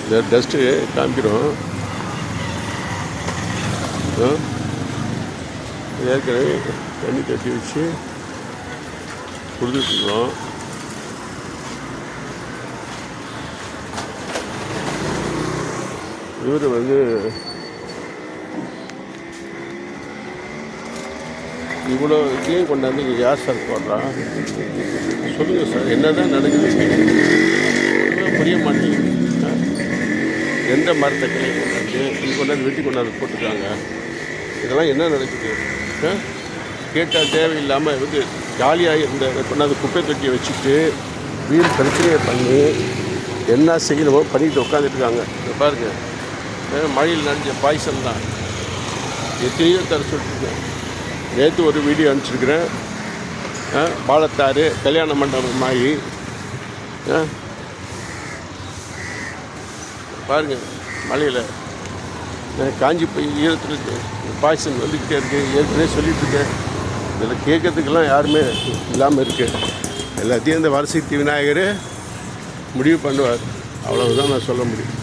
இந்த டஸ்ட்டு காமிக்கிறோம். ஏற்கனவே தண்ணி கட்டி வச்சு கொடுத்துட்ருக்கோம். இவர் வந்து இவ்வளோ இதையும் கொண்டாந்து இங்கே யார் சார் போடுறா? சொல்லுங்கள் சார், என்ன தான் நடக்குது? புரிய மாட்டேங்குது. எந்த மரத்தை கிளை கொண்டாந்து இது கொண்டாந்து வெட்டி கொண்டாந்து போட்டுருக்காங்க. இதெல்லாம் என்ன நடக்குது? கேட்டால் தேவையில்லாமல் வந்து ஜாலியாக இருந்த கொண்டாந்து குப்பை தொட்டியை வச்சுட்டு வீடு பிரச்சனையை பண்ணி என்ன செய்யணுமோ பண்ணிட்டு உட்காந்துட்டுருக்காங்க. பாருங்கள், மழையில் நனைஞ்ச பாய்சல் தான். எத்தனையோ தர சொல்லிட்டுருக்கேன். நேற்று ஒரு வீடியோ அனுப்பிச்சிருக்கிறேன். பாலத்தாறு கல்யாண மண்டபம் ஆகி பாருங்கள், மழையில் காஞ்சி போய் ஈரத்தில் பாய்சன் வந்துக்கிட்டே இருக்குது. ஏற்கனவே சொல்லிட்டுருக்கேன். இதில் கேட்கறதுக்கெல்லாம் யாருமே இல்லாமல் இருக்குது. எல்லாத்தையும் இந்த வரசக்தி விநாயகர் முடிவு பண்ணுவார். அவ்வளவுதான் நான் சொல்ல முடியும்.